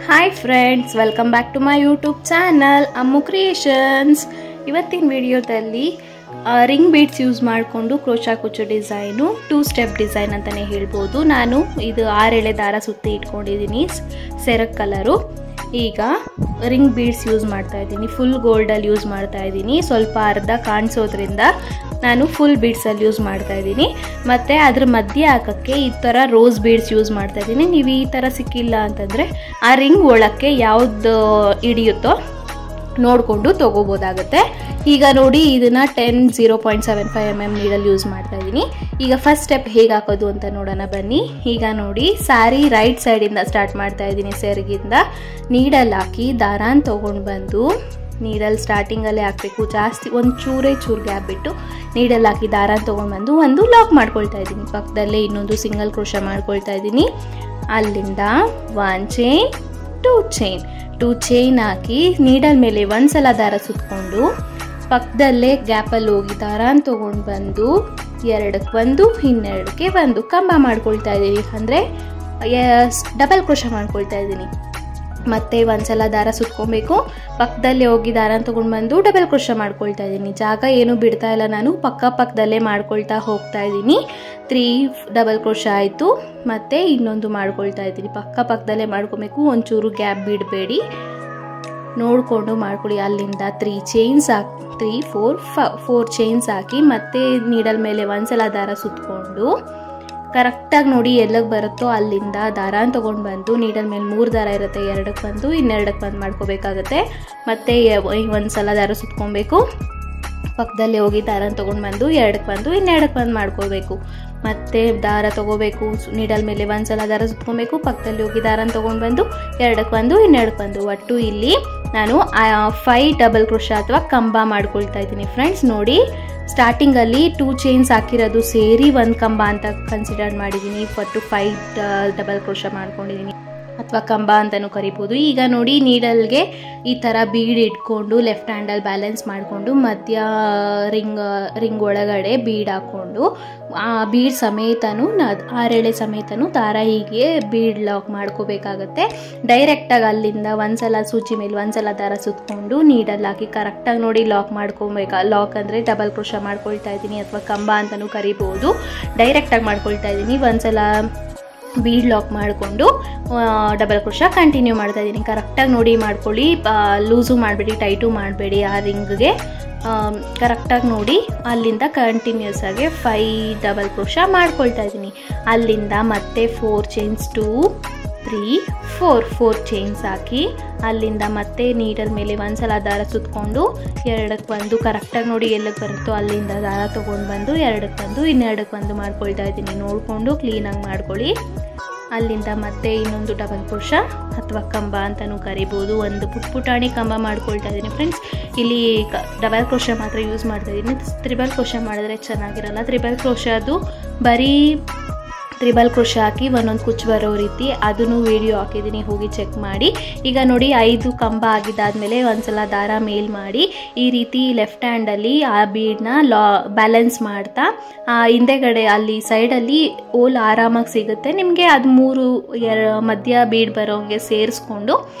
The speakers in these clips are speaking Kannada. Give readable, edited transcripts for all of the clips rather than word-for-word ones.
Hi friends, welcome back to my YouTube channel Ammu creations. ಇವತ್ತಿನ ವಿಡಿಯೋದಲ್ಲಿ ರಿಂಗ್ ಬೀಡ್ಸ್ ಯೂಸ್ ಮಾಡಿಕೊಂಡು ಕ್ರೋಶಾ ಕುಚ್ಚು ಡಿಸೈನು 2 ಸ್ಟೆಪ್ ಡಿಸೈನ್ ಅಂತಲೇ ಹೇಳ್ಬೋದು. ನಾನು ಇದು 6 ಎಳೆ ದಾರ ಸುತ್ತಿ ಇಟ್ಕೊಂಡಿದ್ದೀನಿ, ಸೆರಕ್ ಕಲರು. ಈಗ ರಿಂಗ್ ಬೀಡ್ಸ್ ಯೂಸ್ ಮಾಡ್ತಾ ಇದ್ದೀನಿ, ಫುಲ್ ಗೋಲ್ಡಲ್ಲಿ ಯೂಸ್ ಮಾಡ್ತಾ ಇದ್ದೀನಿ. ಸ್ವಲ್ಪ ಅರ್ಧ ಕಾಣಿಸೋದ್ರಿಂದ ನಾನು ಫುಲ್ ಬೀಡ್ಸಲ್ಲಿ ಯೂಸ್ ಮಾಡ್ತಾ ಇದ್ದೀನಿ. ಮತ್ತು ಅದ್ರ ಮಧ್ಯೆ ಹಾಕೋಕ್ಕೆ ಈ ಥರ ರೋಸ್ ಬೀಡ್ಸ್ ಯೂಸ್ ಮಾಡ್ತಾ ಇದ್ದೀನಿ. ನೀವು ಈ ಥರ ಸಿಕ್ಕಿಲ್ಲ ಅಂತಂದರೆ ಆ ರಿಂಗ್ ಒಳಕ್ಕೆ ಯಾವುದು ಹಿಡಿಯುತ್ತೋ ನೋಡಿಕೊಂಡು ತೊಗೋಬೋದಾಗುತ್ತೆ. ಈಗ ನೋಡಿ, ಇದನ್ನು 0.75 mm ನೀಡಲ್ಲಿ ಯೂಸ್ ಮಾಡ್ತಾ ಇದ್ದೀನಿ. ಈಗ ಫಸ್ಟ್ ಸ್ಟೆಪ್ ಹೇಗೆ ಹಾಕೋದು ಅಂತ ನೋಡೋಣ ಬನ್ನಿ. ಈಗ ನೋಡಿ, ಸ್ಯಾರಿ ರೈಟ್ ಸೈಡಿಂದ ಸ್ಟಾರ್ಟ್ ಮಾಡ್ತಾ ಇದ್ದೀನಿ. ಸೆರಗಿಂದ ನೀಡಲ್ಲಿ ಹಾಕಿ ದಾರಾನ್ ತೊಗೊಂಡು ಬಂದು ನೀಡಲ್ಲಿ ಸ್ಟಾರ್ಟಿಂಗಲ್ಲೇ ಹಾಕಬೇಕು. ಜಾಸ್ತಿ ಚೂರು ಗ್ಯಾಪ್ ಬಿಟ್ಟು ನೀಡಲ್ಲಿ ಹಾಕಿ ದಾರಾನ್ ತೊಗೊಂಡು ಬಂದು ಒಂದು ಲಾಕ್ ಮಾಡ್ಕೊಳ್ತಾ ಇದ್ದೀನಿ. ಪಕ್ಕದಲ್ಲೇ ಇನ್ನೊಂದು ಸಿಂಗಲ್ ಕ್ರೋಶಾ ಮಾಡ್ಕೊಳ್ತಾ ಇದ್ದೀನಿ. ಅಲ್ಲಿಂದ 1 ಚೈನ್ 2 ಚೈನ್ ಹಾಕಿ ನೀಡಲ್ ಮೇಲೆ ಒಂದ್ಸಲ ದಾರ ಸುತ್ಕೊಂಡು ಪಕ್ಕದಲ್ಲೇ ಗ್ಯಾಪಲ್ಲಿ ಹೋಗಿ ದಾರಾನ್ ತೊಗೊಂಡು ಬಂದು 2ಕ್ಕೆ 1, ಇನ್ನೆರಡಕ್ಕೆ 1 ಕಂಬ ಮಾಡ್ಕೊಳ್ತಾ ಇದ್ದೀನಿ. ಅಂದರೆ ಡಬಲ್ ಕ್ರೋಶಾ ಮಾಡ್ಕೊಳ್ತಾ ಇದ್ದೀನಿ. ಮತ್ತೆ ಒಂದ್ಸಲ ದಾರ ಸುತ್ಕೊಬೇಕು, ಪಕ್ಕದಲ್ಲೇ ಹೋಗಿ ದಾರಾನ್ ತೊಗೊಂಡು ಬಂದು ಡಬಲ್ ಕ್ರೋಶಾ ಮಾಡ್ಕೊಳ್ತಾ ಇದ್ದೀನಿ. ಜಾಗ ಏನು ಬಿಡ್ತಾ ಇಲ್ಲ, ನಾನು ಪಕ್ಕದಲ್ಲೇ ಮಾಡ್ಕೊಳ್ತಾ ಹೋಗ್ತಾ ಇದ್ದೀನಿ. 3 ಡಬಲ್ ಕ್ರೋಶಾ ಆಯಿತು. ಮತ್ತು ಇನ್ನೊಂದು ಮಾಡ್ಕೊಳ್ತಾ ಇದ್ದೀನಿ. ಪಕ್ಕದಲ್ಲೇ ಮಾಡ್ಕೊಬೇಕು, ಒಂಚೂರು ಗ್ಯಾಪ್ ಬಿಡಬೇಡಿ, ನೋಡಿಕೊಂಡು ಮಾಡ್ಕೊಳ್ಳಿ. ಅಲ್ಲಿಂದ 3 ಚೈನ್ಸ್ ಹಾಕಿ 3 4 ಚೈನ್ಸ್ ಹಾಕಿ ಮತ್ತೆ ನೀಡಲ್ ಮೇಲೆ ಒಂದ್ಸಲ ದಾರ ಸುತ್ಕೊಂಡು ಕರೆಕ್ಟಾಗಿ ನೋಡಿ ಎಲ್ಲಕ್ಕೆ ಬರುತ್ತೋ ಅಲ್ಲಿಂದ ದಾರಾನ್ ತೊಗೊಂಡು ಬಂದು ನೀಡಲ್ ಮೇಲೆ 3 ದಾರ ಇರುತ್ತೆ, 2ಕ್ಕೆ 1, ಇನ್ನೆರಡಕ್ಕೆ 1 ಮಾಡ್ಕೋಬೇಕಾಗುತ್ತೆ. ಮತ್ತು ಒಂದ್ಸಲ ದಾರ ಸುತ್ಕೊಬೇಕು, ಪಕ್ಕದಲ್ಲೇ ಹೋಗಿ ದಾರಾನ್ ತೊಗೊಂಡು ಬಂದು 2ಕ್ಕೆ 1, ಇನ್ನೆರಡಕ್ಕೆ 1 ಮಾಡ್ಕೋಬೇಕು. ಮತ್ತು ದಾರ ತೊಗೋಬೇಕು, ನೀಡಲ್ ಮೇಲೆ ಒಂದ್ಸಲ ದಾರ ಸುತ್ಕೊಬೇಕು, ಪಕ್ಕದಲ್ಲಿ ಹೋಗಿ ದಾರಾನ್ ತೊಗೊಂಡು ಬಂದು 2ಕ್ಕೆ 1, ಇನ್ನೆರಡಕ್ಕೆ 1. ಒಟ್ಟು ಇಲ್ಲಿ ನಾನು 5 ಡಬಲ್ ಕ್ರೋಶಾ ಅಥವಾ ಕಂಬ ಮಾಡ್ಕೊಳ್ತಾ ಇದ್ದೀನಿ. ಫ್ರೆಂಡ್ಸ್ ನೋಡಿ, ಸ್ಟಾರ್ಟಿಂಗಲ್ಲಿ 2 ಚೈನ್ಸ್ ಹಾಕಿರೋದು ಸೇರಿ 1 ಕಂಬ ಅಂತ ಕನ್ಸಿಡರ್ ಮಾಡಿದ್ದೀನಿ. ಒಟ್ಟು 5 ಡಬಲ್ ಕ್ರೋಶಾ ಮಾಡ್ಕೊಂಡಿದ್ದೀನಿ, ಅಥವಾ ಕಂಬ ಅಂತಲೂ ಕರಿಬೋದು. ಈಗ ನೋಡಿ, ನೀಡಲ್ಗೆ ಈ ಥರ ಬೀಡ್ ಇಟ್ಕೊಂಡು ಲೆಫ್ಟ್ ಹ್ಯಾಂಡಲ್ಲಿ ಬ್ಯಾಲೆನ್ಸ್ ಮಾಡಿಕೊಂಡು ಮಧ್ಯ ರಿಂಗ್ ಒಳಗಡೆ ಬೀಡ್ ಹಾಕ್ಕೊಂಡು ಆ ಬೀಡ್ ಸಮೇತನೂ 6 ಎಳೆ ಸಮೇತನೂ ದಾರ ಹೀಗೆ ಬೀಡ್ ಲಾಕ್ ಮಾಡ್ಕೋಬೇಕಾಗತ್ತೆ. ಡೈರೆಕ್ಟಾಗಿ ಅಲ್ಲಿಂದ ಒಂದ್ಸಲ ಸೂಚಿ ಮೇಲೆ ಒಂದ್ಸಲ ದಾರ ಸುತ್ಕೊಂಡು ನೀಡಲ್ಲಿ ಹಾಕಿ ಕರೆಕ್ಟಾಗಿ ನೋಡಿ ಲಾಕ್ ಮಾಡ್ಕೊಬೇಕಾ. ಲಾಕ್ ಅಂದರೆ ಡಬಲ್ ಕ್ರೋಶಾ ಮಾಡ್ಕೊಳ್ತಾ ಇದ್ದೀನಿ, ಅಥವಾ ಕಂಬ ಅಂತಲೂ ಕರಿಬೋದು. ಡೈರೆಕ್ಟಾಗಿ ಮಾಡ್ಕೊಳ್ತಾ ಇದ್ದೀನಿ. ಒಂದ್ಸಲ ಬೀಡ್ ಲಾಕ್ ಮಾಡಿಕೊಂಡು ಡಬಲ್ ಕ್ರೋಶಾ ಕಂಟಿನ್ಯೂ ಮಾಡ್ತಾ ಇದ್ದೀನಿ. ಕರೆಕ್ಟಾಗಿ ನೋಡಿ ಮಾಡ್ಕೊಳ್ಳಿ, ಲೂಸು ಮಾಡಬೇಡಿ, ಟೈಟು ಮಾಡಬೇಡಿ. ಆ ರಿಂಗ್ಗೆ ಕರೆಕ್ಟಾಗಿ ನೋಡಿ ಅಲ್ಲಿಂದ ಕಂಟಿನ್ಯೂಸ್ ಆಗಿ 5 ಡಬಲ್ ಕ್ರೋಶಾ ಮಾಡ್ಕೊಳ್ತಾ ಇದ್ದೀನಿ. ಅಲ್ಲಿಂದ ಮತ್ತೆ 4 ಚೈನ್ಸ್ 2 3 4 ಚೈನ್ಸ್ ಹಾಕಿ ಅಲ್ಲಿಂದ ಮತ್ತೆ ನೀಡಲ್ ಮೇಲೆ ಒಂದ್ಸಲ ದಾರ ಸುತ್ಕೊಂಡು 2ಕ್ಕೆ 1 ಕರೆಕ್ಟಾಗಿ ನೋಡಿ ಎಲ್ಲಕ್ಕೆ ಬರುತ್ತೋ ಅಲ್ಲಿಂದ ದಾರ ತೊಗೊಂಡು ಬಂದು 2ಕ್ಕೆ 1, ಇನ್ನೆರಡಕ್ಕೆ 1 ಮಾಡ್ಕೊಳ್ತಾ ಇದ್ದೀನಿ. ನೋಡಿಕೊಂಡು ಕ್ಲೀನಾಗಿ ಮಾಡ್ಕೊಳ್ಳಿ. ಅಲ್ಲಿಂದ ಮತ್ತೆ ಇನ್ನೊಂದು ಡಬಲ್ ಕ್ರೋಶಾ ಅಥವಾ ಕಂಬ ಅಂತಲೂ ಕರಿಬೋದು. ಒಂದು ಪುಟಾಣಿ ಕಂಬ ಮಾಡ್ಕೊಳ್ತಾ ಇದ್ದೀನಿ. ಫ್ರೆಂಡ್ಸ್, ಇಲ್ಲಿ ಡಬಲ್ ಕ್ರೋಶಾ ಮಾತ್ರ ಯೂಸ್ ಮಾಡ್ತಾ ಇದ್ದೀನಿ. ತ್ರಿಬಲ್ ಕ್ರೋಶಾ ಮಾಡಿದ್ರೆ ಚೆನ್ನಾಗಿರಲ್ಲ. ತ್ರಿಬಲ್ ಕ್ರೋಶಾದು ಬರೀ ತ್ರಿಬಲ್ ಕ್ರೋಶಾ ಹಾಕಿ ಒಂದೊಂದು ಕುಚ್ಚು ಬರೋ ರೀತಿ ಅದನ್ನು ವಿಡಿಯೋ ಹಾಕಿದ್ದೀನಿ, ಹೋಗಿ ಚೆಕ್ ಮಾಡಿ. ಈಗ ನೋಡಿ, 5 ಕಂಬ ಆಗಿದ್ದಾದಮೇಲೆ ಒಂದ್ಸಲ ದಾರ ಮೇಲ್ ಮಾಡಿ ಈ ರೀತಿ ಲೆಫ್ಟ್ ಹ್ಯಾಂಡಲ್ಲಿ ಆ ಬೀಡನ್ನ ಬ್ಯಾಲೆನ್ಸ್ ಮಾಡ್ತಾ ಹಿಂದೆಗಡೆ ಅಲ್ಲಿ ಸೈಡಲ್ಲಿ ಓಲ್ ಆರಾಮಾಗಿ ಸಿಗುತ್ತೆ ನಿಮಗೆ. ಅದು 3 ಮಧ್ಯ ಬೀಡ್ ಬರೋಂಗೆ ಸೇರಿಸ್ಕೊಂಡು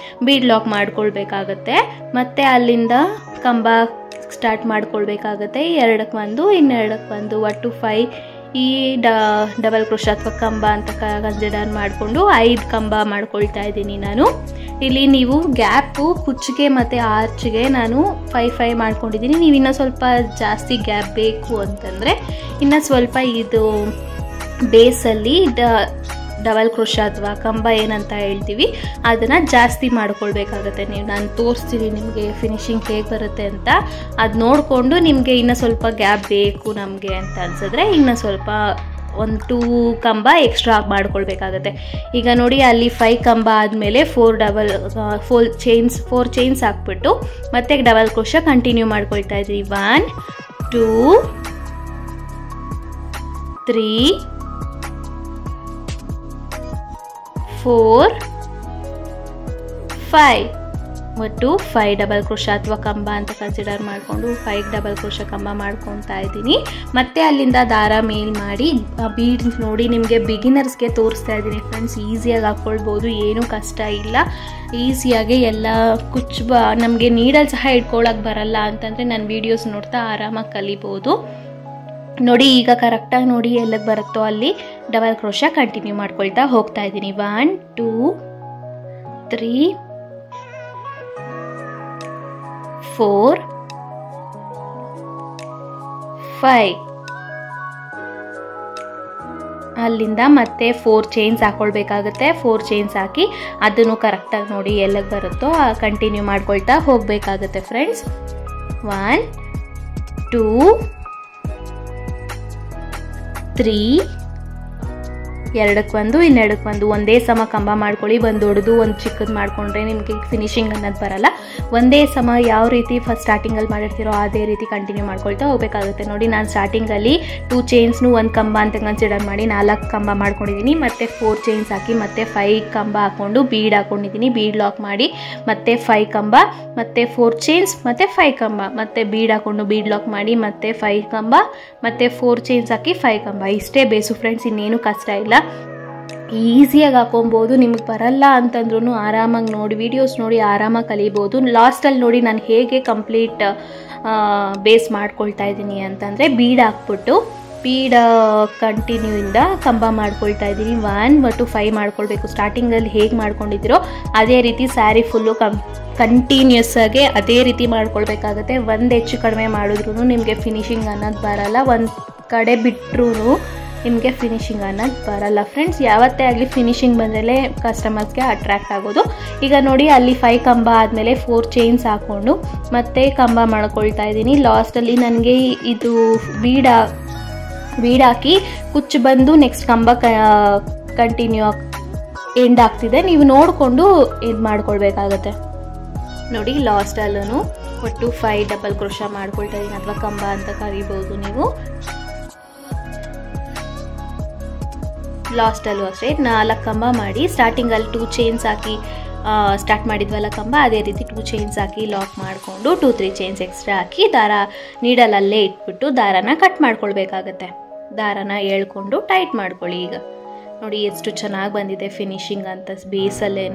ಬೀಡ್ ಲಾಕ್ ಮಾಡ್ಕೊಳ್ಬೇಕಾಗತ್ತೆ. ಮತ್ತು ಅಲ್ಲಿಂದ ಕಂಬ ಸ್ಟಾರ್ಟ್ ಮಾಡ್ಕೊಳ್ಬೇಕಾಗತ್ತೆ. 2ಕ್ಕೆ 1, ಇನ್ನೆರಡಕ್ಕೆ 1, ಒಟ್ಟು 5 ಈ ಡಬಲ್ ಕ್ರೋಶಾ ಅಥವಾ ಕಂಬ ಅಂತ ಕನ್ಸಿಡರ್ ಮಾಡಿಕೊಂಡು 5 ಕಂಬ ಮಾಡ್ಕೊಳ್ತಾ ಇದ್ದೀನಿ ನಾನು. ಇಲ್ಲಿ ನೀವು ಗ್ಯಾಪು ಕುಚ್ಚಿಗೆ ಮತ್ತು ಆರ್ಚ್ಗೆ ನಾನು 5 ಮಾಡ್ಕೊಂಡಿದ್ದೀನಿ. ನೀವು ಇನ್ನೂ ಸ್ವಲ್ಪ ಜಾಸ್ತಿ ಗ್ಯಾಪ್ ಬೇಕು ಅಂತಂದರೆ ಇನ್ನೂ ಸ್ವಲ್ಪ ಇದು ಬೇಸಲ್ಲಿ ಡಬಲ್ ಕ್ರೋಶಾ ಅಥವಾ ಕಂಬ ಏನಂತ ಹೇಳ್ತೀವಿ ಅದನ್ನು ಜಾಸ್ತಿ ಮಾಡ್ಕೊಳ್ಬೇಕಾಗತ್ತೆ. ನಾನು ತೋರಿಸ್ತೀನಿ ನಿಮಗೆ ಫಿನಿಶಿಂಗ್ ಹೇಗೆ ಬರುತ್ತೆ ಅಂತ. ಅದು ನೋಡಿಕೊಂಡು ನಿಮಗೆ ಇನ್ನೂ ಸ್ವಲ್ಪ ಗ್ಯಾಪ್ ಬೇಕು ನಮಗೆ ಅಂತ ಅನ್ಸಿದ್ರೆ ಇನ್ನೂ ಸ್ವಲ್ಪ 1-2 ಕಂಬ ಎಕ್ಸ್ಟ್ರಾ ಮಾಡ್ಕೊಳ್ಬೇಕಾಗತ್ತೆ. ಈಗ ನೋಡಿ, ಅಲ್ಲಿ 5 ಕಂಬ ಆದಮೇಲೆ 4 ಚೈನ್ಸ್ ಹಾಕ್ಬಿಟ್ಟು ಮತ್ತೆ ಡಬಲ್ ಕ್ರೋಶಾ ಕಂಟಿನ್ಯೂ ಮಾಡ್ಕೊಳ್ತಾ ಇದ್ದೀವಿ. 1 2 3 4 5 ಒಟ್ಟು 5 ಡಬಲ್ ಕ್ರೋಶ ಅಥವಾ ಕಂಬ ಅಂತ ಕನ್ಸಿಡರ್ ಮಾಡಿಕೊಂಡು 5 ಡಬಲ್ ಕ್ರೋಶ ಕಂಬ ಮಾಡ್ಕೊತಾ ಇದ್ದೀನಿ. ಮತ್ತೆ ಅಲ್ಲಿಂದ ದಾರ ಮೇಲ್ ಮಾಡಿ ಬೀಡ್ಸ್ ನೋಡಿ ನಿಮಗೆ ಬಿಗಿನರ್ಸ್ಗೆ ತೋರಿಸ್ತಾ ಇದ್ದೀನಿ ಫ್ರೆಂಡ್ಸ್. ಈಸಿಯಾಗಿ ಹಾಕ್ಕೊಳ್ಬೋದು, ಏನೂ ಕಷ್ಟ ಇಲ್ಲ. ಈಸಿಯಾಗಿ ಎಲ್ಲ ನಮಗೆ ನೀಡಲ್ ಸಹ ಇಟ್ಕೊಳ್ಳೋಕೆ ಬರಲ್ಲ ಅಂತಂದರೆ ನನ್ನ ವೀಡಿಯೋಸ್ ನೋಡ್ತಾ ಆರಾಮಾಗಿ ಕಲಿಬೋದು. ನೋಡಿ ಈಗ ಕರೆಕ್ಟಾಗಿ ನೋಡಿ ಎಲ್ಲಿಗೆ ಬರುತ್ತೋ ಅಲ್ಲಿ ಡಬಲ್ ಕ್ರೋಶ ಕಂಟಿನ್ಯೂ ಮಾಡ್ಕೊಳ್ತಾ ಹೋಗ್ತಾ ಇದ್ದೀನಿ. 1 2 3 4 5 ಅಲ್ಲಿಂದ ಮತ್ತೆ 4 ಚೈನ್ಸ್ ಹಾಕೊಳ್ಬೇಕಾಗುತ್ತೆ. 4 ಚೈನ್ಸ್ ಹಾಕಿ ಅದನ್ನು ಕರೆಕ್ಟಾಗಿ ನೋಡಿ ಎಲ್ಲಿಗೆ ಬರುತ್ತೋ ಕಂಟಿನ್ಯೂ ಮಾಡ್ಕೊಳ್ತಾ ಹೋಗಬೇಕಾಗುತ್ತೆ ಫ್ರೆಂಡ್ಸ್. 1 2 3 ಎರಡಕ್ಕೊಂದು ಇನ್ನೆರಡಕ್ಕೊಂದು ಒಂದೇ ಸಮ ಕಂಬ ಮಾಡ್ಕೊಳ್ಳಿ. ಒಂದು ದೊಡ್ಡದು ಒಂದು ಚಿಕ್ಕದು ಮಾಡಿಕೊಂಡ್ರೆ ನಿಮಗೆ ಫಿನಿಶಿಂಗ್ ಅನ್ನೋದು ಬರಲ್ಲ. ಒಂದೇ ಸಮ ಯಾವ ರೀತಿ ಫಸ್ಟ್ ಸ್ಟಾರ್ಟಿಂಗಲ್ಲಿ ಮಾಡಿರ್ತೀರೋ ಅದೇ ರೀತಿ ಕಂಟಿನ್ಯೂ ಮಾಡ್ಕೊಳ್ತಾ ಹೋಗಬೇಕಾಗುತ್ತೆ. ನೋಡಿ ನಾನು ಸ್ಟಾರ್ಟಿಂಗಲ್ಲಿ 2 ಚೈನ್ಸ್ನು ಒಂದು ಕಂಬ ಅಂತ ಕನ್ಸಿಡರ್ ಮಾಡಿ 4 ಕಂಬ ಮಾಡ್ಕೊಂಡಿದ್ದೀನಿ. ಮತ್ತು 4 ಚೈನ್ಸ್ ಹಾಕಿ ಮತ್ತೆ 5 ಕಂಬ ಹಾಕ್ಕೊಂಡು ಬೀಡ್ ಹಾಕ್ಕೊಂಡಿದ್ದೀನಿ. ಬೀಡ್ ಲಾಕ್ ಮಾಡಿ ಮತ್ತೆ 5 ಕಂಬ ಮತ್ತು 4 ಚೈನ್ಸ್ ಮತ್ತು 5 ಕಂಬ ಮತ್ತೆ ಬೀಡ್ ಹಾಕ್ಕೊಂಡು ಬೀಡ್ ಲಾಕ್ ಮಾಡಿ ಮತ್ತೆ 5 ಕಂಬ ಮತ್ತು 4 ಚೈನ್ಸ್ ಹಾಕಿ 5 ಕಂಬ. ಇಷ್ಟೇ ಬೇಸು ಫ್ರೆಂಡ್ಸ್, ಇನ್ನೇನು ಕಷ್ಟ ಇಲ್ಲ. ಈಸಿಯಾಗಿ ಹಾಕೊಬೋದು. ನಿಮಗೆ ಬರಲ್ಲ ಅಂತಂದ್ರೂ ಆರಾಮಾಗಿ ನೋಡಿ ವಿಡಿಯೋಸ್ ನೋಡಿ ಆರಾಮಾಗಿ ಕಲಿಬೋದು. ಲಾಸ್ಟಲ್ಲಿ ನೋಡಿ ನಾನು ಹೇಗೆ ಕಂಪ್ಲೀಟ್ ಬೇಸ್ ಮಾಡ್ಕೊಳ್ತಾ ಇದ್ದೀನಿ ಅಂತಂದರೆ ಬೀಡ್ ಹಾಕ್ಬಿಟ್ಟು ಬೀಡ್ ಕಂಟಿನ್ಯೂಯಿಂದ ಕಂಬ ಮಾಡ್ಕೊಳ್ತಾ ಇದ್ದೀನಿ. 1 ಮತ್ತು 5 ಮಾಡ್ಕೊಳ್ಬೇಕು. ಸ್ಟಾರ್ಟಿಂಗಲ್ಲಿ ಹೇಗೆ ಮಾಡ್ಕೊಂಡಿದ್ದೀರೋ ಅದೇ ರೀತಿ ಸ್ಯಾರಿ ಫುಲ್ಲು ಕಂಟಿನ್ಯೂಸ್ ಆಗಿ ಅದೇ ರೀತಿ ಮಾಡ್ಕೊಳ್ಬೇಕಾಗತ್ತೆ. ಒಂದು ಹೆಚ್ಚು ಕಡಿಮೆ ಮಾಡಿದ್ರೂ ನಿಮಗೆ ಫಿನಿಶಿಂಗ್ ಅನ್ನೋದು ಬರಲ್ಲ. ಒಂದು ಕಡೆ ಬಿಟ್ಟರೂ ನಿಮಗೆ ಫಿನಿಶಿಂಗ್ ಅನ್ನೋದು ಬರಲ್ಲ ಫ್ರೆಂಡ್ಸ್. ಯಾವತ್ತೇ ಆಗಲಿ ಫಿನಿಶಿಂಗ್ ಬಂದರೆ ಕಸ್ಟಮರ್ಸ್ಗೆ ಅಟ್ರ್ಯಾಕ್ಟ್ ಆಗೋದು. ಈಗ ನೋಡಿ ಅಲ್ಲಿ 5 ಕಂಬ ಆದಮೇಲೆ 4 ಚೈನ್ಸ್ ಹಾಕ್ಕೊಂಡು ಮತ್ತೆ ಕಂಬ ಮಾಡ್ಕೊಳ್ತಾ ಇದ್ದೀನಿ. ಲಾಸ್ಟಲ್ಲಿ ನನಗೆ ಇದು ಬೀಡ್ ಹಾಕಿ ಕುಚ್ಚು ಬಂದು ನೆಕ್ಸ್ಟ್ ಕಂಬ ಕಂಟಿನ್ಯೂ ಎಂಡ್ ಆಗ್ತಿದೆ. ನೀವು ನೋಡಿಕೊಂಡು ಇದು ಮಾಡ್ಕೊಳ್ಬೇಕಾಗತ್ತೆ. ನೋಡಿ ಲಾಸ್ಟಲ್ಲೂ ಒಟ್ಟು 5 ಡಬಲ್ ಕ್ರೋಶ ಮಾಡ್ಕೊಳ್ತಾ ಇದ್ದೀನಿ ಅಥವಾ ಕಂಬ ಅಂತ ಕರಿಬೋದು ನೀವು. ಲಾಸ್ಟಲ್ಲೂ ಅಷ್ಟೇ 4 ಕಂಬ ಮಾಡಿ ಸ್ಟಾರ್ಟಿಂಗಲ್ಲಿ 2 ಚೈನ್ಸ್ ಹಾಕಿ ಸ್ಟಾರ್ಟ್ ಮಾಡಿದ್ವಲ್ಲ ಕಂಬ, ಅದೇ ರೀತಿ 2 ಚೈನ್ಸ್ ಹಾಕಿ ಲಾಕ್ ಮಾಡಿಕೊಂಡು 2-3 ಚೈನ್ಸ್ ಎಕ್ಸ್ಟ್ರಾ ಹಾಕಿ ದಾರ ನೀಡಲಲ್ಲೇ ಇಟ್ಬಿಟ್ಟು ದಾರನ ಕಟ್ ಮಾಡ್ಕೊಳ್ಬೇಕಾಗತ್ತೆ. ದಾರನ ಎಳ್ಕೊಂಡು ಟೈಟ್ ಮಾಡ್ಕೊಳ್ಳಿ. ಈಗ ನೋಡಿ ಎಷ್ಟು ಚೆನ್ನಾಗಿ ಬಂದಿದೆ ಫಿನಿಶಿಂಗ್ ಅಂತ ಬೇಸಲ್ಲೇ.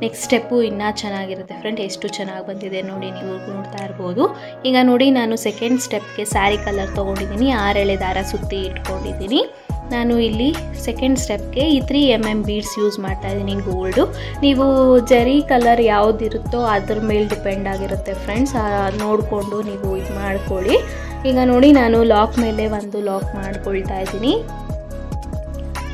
ನೆಕ್ಸ್ಟ್ ಸ್ಟೆಪ್ಪು ಇನ್ನೂ ಚೆನ್ನಾಗಿರುತ್ತೆ ಫ್ರೆಂಡ್. ಎಷ್ಟು ಚೆನ್ನಾಗಿ ಬಂದಿದೆ ನೋಡಿ, ನೀವು ನೋಡ್ತಾ ಇರ್ಬೋದು. ಈಗ ನೋಡಿ ನಾನು ಸೆಕೆಂಡ್ ಸ್ಟೆಪ್ಗೆ ಸ್ಯಾರಿ ಕಲರ್ ತೊಗೊಂಡಿದ್ದೀನಿ. 6 ಎಳೆ ದಾರ ಸುತ್ತಿ ಇಟ್ಕೊಂಡಿದ್ದೀನಿ. ನಾನು ಇಲ್ಲಿ ಸೆಕೆಂಡ್ ಸ್ಟೆಪ್ಗೆ ಈ 3 mm ಬೀಡ್ಸ್ ಯೂಸ್ ಮಾಡ್ತಾ ಇದ್ದೀನಿ ಗೋಲ್ಡು. ನೀವು ಜರಿ ಕಲರ್ ಯಾವುದಿರುತ್ತೋ ಅದ್ರ ಮೇಲೆ ಡಿಪೆಂಡ್ ಆಗಿರುತ್ತೆ ಫ್ರೆಂಡ್ಸ್. ನೋಡಿಕೊಂಡು ನೀವು ಇದು ಮಾಡ್ಕೊಳ್ಳಿ. ಈಗ ನೋಡಿ ನಾನು ಲಾಕ್ ಮೇಲೆ ಒಂದು ಲಾಕ್ ಮಾಡ್ಕೊಳ್ತಾ ಇದ್ದೀನಿ.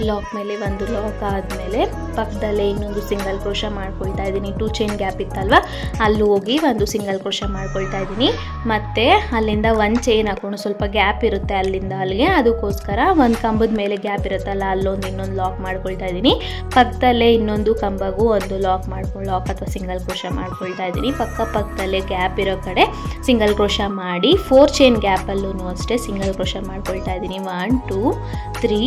ಲಾಕ್ ಮೇಲೆ ಒಂದು ಲಾಕ್ ಆದಮೇಲೆ ಪಕ್ಕದಲ್ಲೇ ಇನ್ನೊಂದು ಸಿಂಗಲ್ ಕ್ರೋಶ ಮಾಡ್ಕೊಳ್ತಾ ಇದ್ದೀನಿ. 2 ಚೈನ್ ಗ್ಯಾಪ್ ಇತ್ತಲ್ವ, ಅಲ್ಲಿ ಹೋಗಿ ಒಂದು ಸಿಂಗಲ್ ಕ್ರೋಶ ಮಾಡ್ಕೊಳ್ತಾ ಇದ್ದೀನಿ. ಮತ್ತು ಅಲ್ಲಿಂದ 1 ಚೈನ್ ಹಾಕೊಂಡು ಸ್ವಲ್ಪ ಗ್ಯಾಪ್ ಇರುತ್ತೆ ಅಲ್ಲಿಂದ ಅಲ್ಲಿಗೆ, ಅದಕ್ಕೋಸ್ಕರ ಒಂದು ಕಂಬದ ಮೇಲೆ ಗ್ಯಾಪ್ ಇರುತ್ತಲ್ಲ ಅಲ್ಲೊಂದು ಇನ್ನೊಂದು ಲಾಕ್ ಮಾಡ್ಕೊಳ್ತಾ ಇದ್ದೀನಿ. ಪಕ್ಕದಲ್ಲೇ ಇನ್ನೊಂದು ಕಂಬಗೂ ಒಂದು ಲಾಕ್ ಅಥವಾ ಸಿಂಗಲ್ ಕ್ರೋಶ ಮಾಡ್ಕೊಳ್ತಾ ಇದ್ದೀನಿ. ಪಕ್ಕದಲ್ಲೇ ಗ್ಯಾಪ್ ಇರೋ ಕಡೆ ಸಿಂಗಲ್ ಕ್ರೋಶ ಮಾಡಿ 4 ಚೈನ್ ಗ್ಯಾಪಲ್ಲೂ ಅಷ್ಟೇ ಸಿಂಗಲ್ ಕ್ರೋಶ ಮಾಡ್ಕೊಳ್ತಾ ಇದ್ದೀನಿ. 1 2 3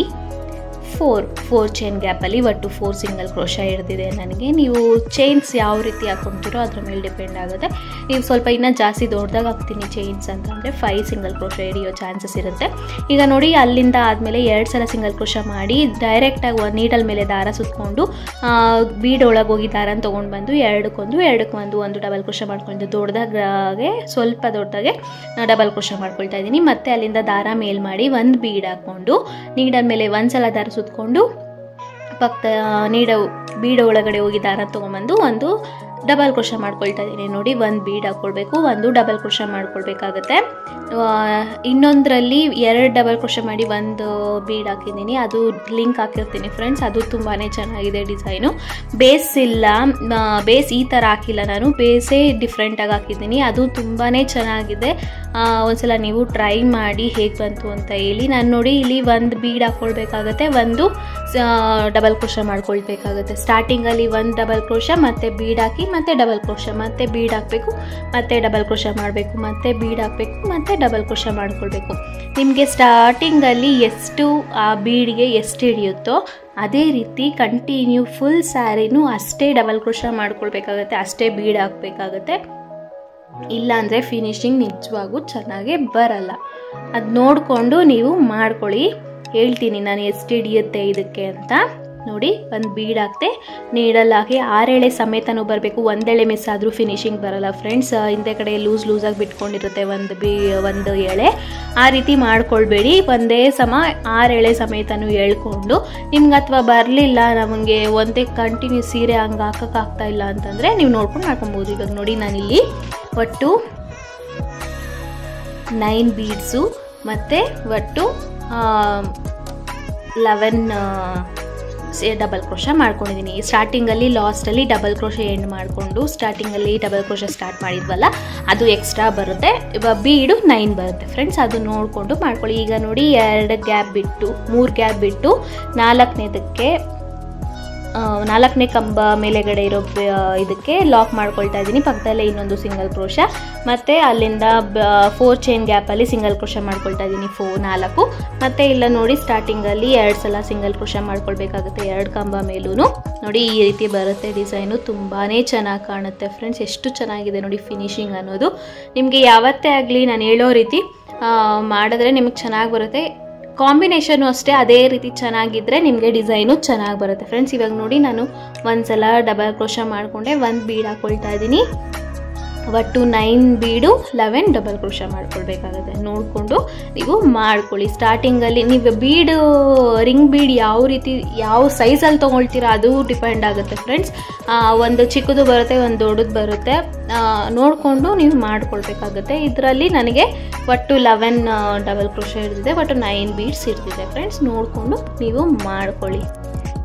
4 ಚೈನ್ ಗ್ಯಾಪಲ್ಲಿ ಒಟ್ಟು 4 ಸಿಂಗಲ್ ಕ್ರೋಶ ಹಿಡಿದಿದೆ ನನಗೆ. ನೀವು ಚೈನ್ಸ್ ಯಾವ ರೀತಿ ಹಾಕ್ಕೊಳ್ತೀರೋ ಅದ್ರ ಮೇಲೆ ಡಿಪೆಂಡ್ ಆಗುತ್ತೆ. ನೀವು ಸ್ವಲ್ಪ ಇನ್ನೂ ಜಾಸ್ತಿ ದೊಡ್ಡದಾಗಿ ಹಾಕ್ತೀನಿ ಚೈನ್ಸ್ ಅಂತಂದರೆ 5 ಸಿಂಗಲ್ ಕ್ರೋಶ ಹಿಡಿಯೋ ಚಾನ್ಸಸ್ ಇರುತ್ತೆ. ಈಗ ನೋಡಿ ಅಲ್ಲಿಂದ ಆದಮೇಲೆ 2 ಸಲ ಸಿಂಗಲ್ ಕ್ರೋಶ ಮಾಡಿ ಡೈರೆಕ್ಟಾಗಿ ನೀಡಲ್ ಮೇಲೆ ದಾರ ಸುತ್ತಕೊಂಡು ಬೀಡ್ ಒಳಗೆ ಹೋಗಿ ದಾರನ ತೊಗೊಂಡು ಬಂದು ಎರಡಕ್ಕೊಂದು ಒಂದು ಡಬಲ್ ಕ್ರೋಶ ಮಾಡ್ಕೊಂಡು ಸ್ವಲ್ಪ ದೊಡ್ಡದಾಗೆ ಡಬಲ್ ಕ್ರೋಶ ಮಾಡ್ಕೊಳ್ತಾ ಇದ್ದೀನಿ. ಮತ್ತು ಅಲ್ಲಿಂದ ದಾರ ಮೇಲ್ ಮಾಡಿ ಒಂದು ಬೀಡ್ ಹಾಕ್ಕೊಂಡು ನೀಡಲ್ ಮೇಲೆ 1 ಸಲ ದಾರ ಸುತ್ತಕೊಂಡು ಬೀಡ ಒಳಗಡೆ ಹೋಗಿ ದಾರ ತೊಗೊಂಬಂದು ಒಂದು ಡಬಲ್ ಕ್ರೋಶ ಮಾಡ್ಕೊಳ್ತಾ ಇದ್ದೀನಿ. ನೋಡಿ ಒಂದು ಬೀಡ್ ಹಾಕ್ಕೊಳ್ಬೇಕು, ಒಂದು ಡಬಲ್ ಕ್ರೋಶ ಮಾಡ್ಕೊಳ್ಬೇಕಾಗತ್ತೆ. ಇನ್ನೊಂದರಲ್ಲಿ 2 ಡಬಲ್ ಕ್ರೋಶ ಮಾಡಿ ಒಂದು ಬೀಡ್ ಹಾಕಿದ್ದೀನಿ. ಅದು ಲಿಂಕ್ ಹಾಕಿರ್ತೀನಿ ಫ್ರೆಂಡ್ಸ್. ಅದು ತುಂಬಾ ಚೆನ್ನಾಗಿದೆ ಡಿಸೈನು. ಬೇಸ್ ಇಲ್ಲ, ಬೇಸ್ ಈ ಥರ ಹಾಕಿಲ್ಲ ನಾನು, ಬೇಸೇ ಡಿಫ್ರೆಂಟಾಗಿ ಹಾಕಿದ್ದೀನಿ. ಅದು ತುಂಬಾ ಚೆನ್ನಾಗಿದೆ. ಒಂದ್ಸಲ ನೀವು ಟ್ರೈ ಮಾಡಿ ಹೇಗೆ ಬಂತು ಅಂತ ಹೇಳಿ. ನಾನು ನೋಡಿ ಇಲ್ಲಿ ಒಂದು ಬೀಡ್ ಹಾಕ್ಕೊಳ್ಬೇಕಾಗತ್ತೆ, ಒಂದು ಡಬಲ್ ಕ್ರೋಶ ಮಾಡ್ಕೊಳ್ಬೇಕಾಗುತ್ತೆ. ಸ್ಟಾರ್ಟಿಂಗಲ್ಲಿ 1 ಡಬಲ್ ಕ್ರೋಶ ಮತ್ತು ಬೀಡ್ ಹಾಕಿ ಮತ್ತೆ ಡಬಲ್ ಕ್ರೋಶ, ಮತ್ತೆ ಬೀಡ್ ಹಾಕಬೇಕು, ಮತ್ತೆ ಡಬಲ್ ಕ್ರೋಶ ಮಾಡಬೇಕು, ಮತ್ತೆ ಬೀಡ್ ಹಾಕಬೇಕು, ಮತ್ತೆ ಡಬಲ್ ಕ್ರೋಶ ಮಾಡ್ಕೊಳ್ಬೇಕು. ನಿಮಗೆ ಸ್ಟಾರ್ಟಿಂಗಲ್ಲಿ ಎಷ್ಟು ಆ ಬೀಡ್ಗೆ ಎಷ್ಟು ಹಿಡಿಯುತ್ತೋ ಅದೇ ರೀತಿ ಕಂಟಿನ್ಯೂ ಫುಲ್ ಸ್ಯಾರಿನೂ ಅಷ್ಟೇ ಡಬಲ್ ಕ್ರೋಶ ಮಾಡ್ಕೊಳ್ಬೇಕಾಗತ್ತೆ, ಅಷ್ಟೇ ಬೀಡ್ ಹಾಕಬೇಕಾಗತ್ತೆ. ಇಲ್ಲಾಂದರೆ ಫಿನಿಶಿಂಗ್ ನಿಜವಾಗೂ ಚೆನ್ನಾಗೇ ಬರಲ್ಲ. ಅದು ನೋಡಿಕೊಂಡು ನೀವು ಮಾಡ್ಕೊಳ್ಳಿ. ಹೇಳ್ತೀನಿ ನಾನು ಎಷ್ಟು ಹಿಡಿಯುತ್ತೆ ಇದಕ್ಕೆ ಅಂತ. ನೋಡಿ, ಒಂದು ಬೀಡ್ ಹಾಕ್ತೆ, ನೀಡಲ್ ಹಾಕಿ 6 ಎಳೆ ಸಮೇತನೂ ಬರಬೇಕು. 1 ಎಳೆ ಮಿಸ್ ಆದರೂ ಫಿನಿಶಿಂಗ್ ಬರಲ್ಲ ಫ್ರೆಂಡ್ಸ್. ಹಿಂದೆ ಕಡೆ ಲೂಸಾಗಿ ಬಿಟ್ಕೊಂಡಿರುತ್ತೆ ಒಂದು ಎಳೆ. ಆ ರೀತಿ ಮಾಡ್ಕೊಳ್ಬೇಡಿ. ಒಂದೇ ಸಮ 6 ಎಳೆ ಸಮೇತನೂ ಎಳ್ಕೊಂಡು, ನಿಮ್ಗೆ ಅಥವಾ ಬರಲಿಲ್ಲ ನಮಗೆ ಒಂದೇ ಕಂಟಿನ್ಯೂ ಸೀರೆ ಹಂಗೆ ಹಾಕೋಕ್ಕಾಗ್ತಾ ಇಲ್ಲ ಅಂತಂದರೆ ನೀವು ನೋಡ್ಕೊಂಡು ಮಾಡ್ಕೊಬೋದು. ಇವಾಗ ನೋಡಿ, ನಾನಿಲ್ಲಿ ಒಟ್ಟು 9 ಬೀಡ್ಸು ಮತ್ತು ಒಟ್ಟು 11 ಡಬಲ್ ಕ್ರೋಶ ಮಾಡ್ಕೊಂಡಿದ್ದೀನಿ. ಸ್ಟಾರ್ಟಿಂಗಲ್ಲಿ ಲಾಸ್ಟಲ್ಲಿ ಡಬಲ್ ಕ್ರೋಶ ಎಂಡ್ ಮಾಡಿಕೊಂಡು ಸ್ಟಾರ್ಟಿಂಗಲ್ಲಿ ಡಬಲ್ ಕ್ರೋಶ ಸ್ಟಾರ್ಟ್ ಮಾಡಿದ್ವಲ್ಲ, ಅದು ಎಕ್ಸ್ಟ್ರಾ ಬರುತ್ತೆ. ಇವಾಗ ಬೀಡು 9 ಬರುತ್ತೆ ಫ್ರೆಂಡ್ಸ್. ಅದು ನೋಡಿಕೊಂಡು ಮಾಡ್ಕೊಳ್ಳಿ. ಈಗ ನೋಡಿ, 2 ಗ್ಯಾಪ್ ಬಿಟ್ಟು 3 ಗ್ಯಾಪ್ ಬಿಟ್ಟು 4ನೇ ಕಂಬ ಮೇಲೆಗಡೆ ಇರೋ ಇದಕ್ಕೆ ಲಾಕ್ ಮಾಡ್ಕೊಳ್ತಾ ಇದ್ದೀನಿ. ಪಕ್ಕದಲ್ಲೇ ಇನ್ನೊಂದು ಸಿಂಗಲ್ ಕ್ರೋಶ, ಮತ್ತು ಅಲ್ಲಿಂದ 4 ಚೈನ್ ಗ್ಯಾಪಲ್ಲಿ ಸಿಂಗಲ್ ಕ್ರೋಶ ಮಾಡ್ಕೊಳ್ತಾ ಇದ್ದೀನಿ 4 ಮತ್ತು ಇಲ್ಲ ನೋಡಿ, ಸ್ಟಾರ್ಟಿಂಗಲ್ಲಿ 2 ಸಲ ಸಿಂಗಲ್ ಕ್ರೋಶ ಮಾಡ್ಕೊಳ್ಬೇಕಾಗುತ್ತೆ 2 ಕಂಬ ಮೇಲೂ. ನೋಡಿ, ಈ ರೀತಿ ಬರುತ್ತೆ ಡಿಸೈನು. ತುಂಬಾ ಚೆನ್ನಾಗಿ ಕಾಣುತ್ತೆ ಫ್ರೆಂಡ್ಸ್. ಎಷ್ಟು ಚೆನ್ನಾಗಿದೆ ನೋಡಿ ಫಿನಿಶಿಂಗ್ ಅನ್ನೋದು. ನಿಮಗೆ ಯಾವತ್ತೇ ಆಗಲಿ ನಾನು ಹೇಳೋ ರೀತಿ ಮಾಡಿದ್ರೆ ನಿಮಗೆ ಚೆನ್ನಾಗಿ ಬರುತ್ತೆ. ಕಾಂಬಿನೇಷನು ಅಷ್ಟೇ ಅದೇ ರೀತಿ ಚೆನ್ನಾಗಿದ್ದರೆ ನಿಮಗೆ ಡಿಸೈನು ಚೆನ್ನಾಗಿ ಬರುತ್ತೆ ಫ್ರೆಂಡ್ಸ್. ಇವಾಗ ನೋಡಿ, ನಾನು ಒಂದು ಸಲ ಡಬಲ್ ಕ್ರೋಶ ಮಾಡಿಕೊಂಡೆ, 1 ಬೀಡ್ ಹಾಕ್ಕೊಳ್ತಾ ಇದ್ದೀನಿ. ಒಟ್ಟು 9 ಬೀಡು 11 ಡಬಲ್ ಕ್ರೋಶ ಮಾಡ್ಕೊಳ್ಬೇಕಾಗುತ್ತೆ. ನೋಡಿಕೊಂಡು ನೀವು ಮಾಡ್ಕೊಳ್ಳಿ. ಸ್ಟಾರ್ಟಿಂಗಲ್ಲಿ ನೀವು ಬೀಡು ರಿಂಗ್ ಬೀಡ್ ಯಾವ ಸೈಜಲ್ಲಿ ತೊಗೊಳ್ತೀರಾ ಅದು ಡಿಪೆಂಡ್ ಆಗುತ್ತೆ ಫ್ರೆಂಡ್ಸ್. ಒಂದು ಚಿಕ್ಕದು ಬರುತ್ತೆ, ಒಂದು ದೊಡ್ಡದು ಬರುತ್ತೆ. ನೋಡಿಕೊಂಡು ನೀವು ಮಾಡ್ಕೊಳ್ಬೇಕಾಗುತ್ತೆ. ಇದರಲ್ಲಿ ನನಗೆ ಒಟ್ಟು 11 ಡಬಲ್ ಕ್ರೋಶ ಇರ್ತಿದೆ, ಒಟ್ಟು 9 ಬೀಡ್ಸ್ ಇರ್ತಿದೆ ಫ್ರೆಂಡ್ಸ್. ನೋಡಿಕೊಂಡು ನೀವು ಮಾಡ್ಕೊಳ್ಳಿ.